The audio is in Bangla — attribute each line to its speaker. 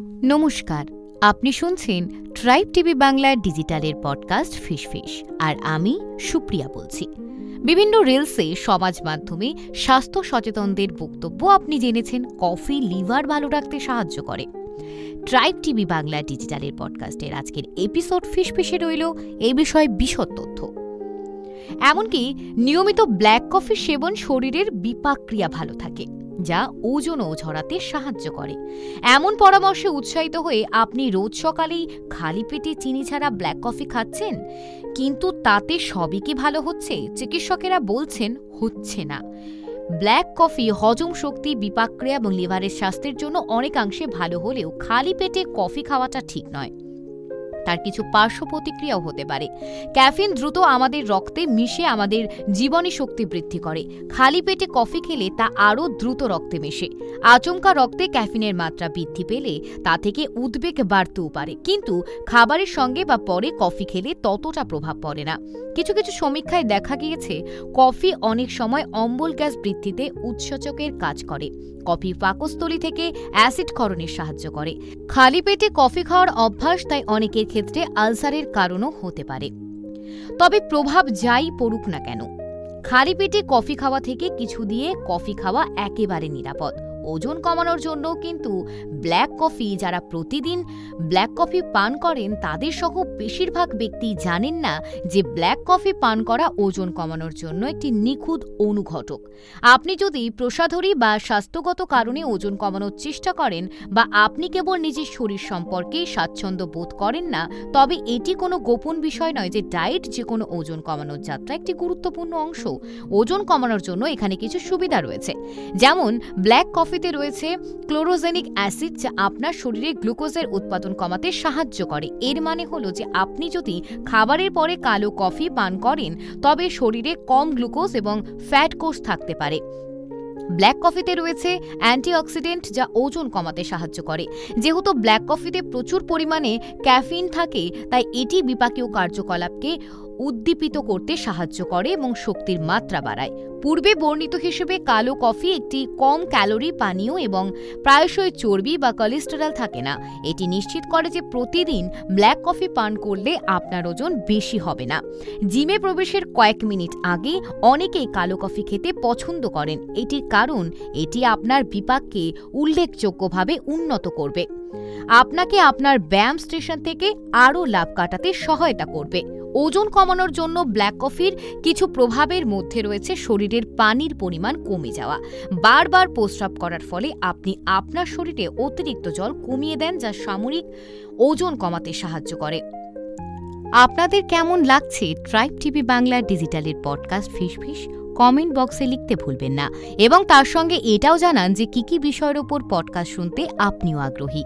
Speaker 1: নমস্কার, আপনি শুনছেন ট্রাইব টিভি বাংলার ডিজিটালের পডকাস্ট ফিশফিশ, আর আমি সুপ্রিয়া বলছি। বিভিন্ন রিলসে, সমাজ মাধ্যমে স্বাস্থ্য সচেতনদের বক্তব্য আপনি জেনেছেন কফি লিভার ভালো রাখতে সাহায্য করে। ট্রাইব টিভি বাংলা ডিজিটালের পডকাস্টের আজকের এপিসোড ফিশফিশে রইল এই বিষয়ে বিশদ তথ্য। এমনকি নিয়মিত ব্ল্যাক কফি সেবন শরীরের বিপাক ক্রিয়া ভালো থাকে, যা ওজনও ঝরাতে সাহায্য করে। এমন পরামর্শে উৎসাহিত হয়ে আপনি রোজ সকালেই খালি পেটে চিনি ছাড়া ব্ল্যাক কফি খাচ্ছেন, কিন্তু তাতে সবই কি ভালো হচ্ছে? চিকিৎসকেরা বলছেন হচ্ছে না। ব্ল্যাক কফি হজম শক্তি, বিপাক ক্রিয়া এবং লিভারের স্বাস্থ্যের জন্য অনেকাংশে ভালো হলেও খালি পেটে কফি খাওয়াটা ঠিক নয়। তার কিছু পার্শ্ব প্রতিক্রিয়াও হতে পারে। ক্যাফিন দ্রুত আমাদের রক্তে মিশে আমাদের জীবনী শক্তি বৃদ্ধি করে। খালি পেটে কফি খেলে তা আরও দ্রুত রক্তে মেশে। আচমকা রক্তে ক্যাফিনের মাত্রা বৃদ্ধি পেলে তা থেকে উদ্বেগ বাড়তেও পারে, কিন্তু খাবারের সঙ্গে বা পরে কফি খেলে ততটা প্রভাব পড়ে না। কিছু কিছু সমীক্ষায় দেখা গিয়েছে কফি অনেক সময় অম্বল গ্যাস বৃদ্ধিতে উৎসেচকের কাজ করে। কফি পাকস্থলী থেকে অ্যাসিড ক্ষরণে সাহায্য করে। খালি পেটে কফি খাওয়ার অভ্যাস তাই অনেকের ক্ষেত্রে আলসারের কারণও হতে পারে। তবে প্রভাব যাই পড়ুক না কেন, খালি পেটে কফি খাওয়া থেকে কিছু দিয়ে কফি খাওয়া একেবারে নিরাপদ। ওজন কমানোর জন্য কিন্তু ব্ল্যাক কফি, যারা প্রতিদিন ব্ল্যাক কফি পান করেন তাদের সহ বেশিরভাগ ব্যক্তি জানেন না যে ব্ল্যাক কফি পান করা ওজন কমানোর জন্য একটি নিখুঁত অনুঘটক। আপনি যদি পেশাদারী বা স্বাস্থ্যগত কারণে ওজন কমানোর চেষ্টা করেন, বা আপনি কেবল নিজের শরীর সম্পর্কে স্বাচ্ছন্দ্য বোধ করেন না, তবে এটি কোনো গোপন বিষয় নয় যে ডায়েট যে কোনো ওজন কমানোর যাত্রা একটি গুরুত্বপূর্ণ অংশ। ওজন কমানোর জন্য এখানে কিছু সুবিধা রয়েছে, যেমন ব্ল্যাক কফিতে রয়েছে ক্লোরোজেনিক অ্যাসিড, যা আপনার শরীরে গ্লুকোজের উৎপাদন কমাতে সাহায্য করে। এর মানে হলো যে আপনি যদি খাবারের পরে কালো কফি পান করেন, তবে শরীরে কম গ্লুকোজ এবং ফ্যাট কোষ থাকতে পারে। ব্ল্যাক কফিতে রয়েছে অ্যান্টিঅক্সিডেন্ট, যা ওজন কমাতে সাহায্য করে। যেহেতু ব্ল্যাক কফিতে প্রচুর পরিমাণে ক্যাফিন থাকে, তাই এটি বিপাকীয় কার্যকলাপকে উদ্দীপিত করতে সাহায্য করে এবং শক্তির মাত্রা বাড়ায়। পূর্বে বর্ণিত হিসেবে কালো কফি একটি কম ক্যালোরি পানীয় এবং প্রায়শই চর্বি বা কোলেস্টেরল থাকে না। এটি নিশ্চিত করে যে প্রতিদিন ব্ল্যাক কফি পান করলে আপনার ওজন বেশি হবে না। জিমে প্রবেশের কয়েক মিনিট আগে অনেকেই কালো কফি খেতে পছন্দ করেন। এটির কারণ এটি আপনার বিপাককে উল্লেখযোগ্যভাবে উন্নত করবে, আপনাকে আপনার ব্যায়াম স্টেশন থেকে আরও লাভ কাটাতে সহায়তা করবে। ওজন কমানোর জন্য ব্ল্যাক কফির কিছু প্রভাবের মধ্যে রয়েছে শরীরের পানির পরিমাণ কমে যাওয়া। বারবার প্রস্রাব করার ফলে আপনি আপনার শরীরে অতিরিক্ত জল কমিয়ে দেন, যা সাময়িক ওজন কমাতে সাহায্য করে। আপনাদের কেমন লাগছে ট্রাইব টিভি বাংলা ডিজিটালের পডকাস্ট ফিশফিশ? কমেন্ট বক্সে লিখতে ভুলবেন না, এবং তার সঙ্গে এটাও জানান যে কি কি বিষয়ের ওপর পডকাস্ট শুনতে আপনিও আগ্রহী।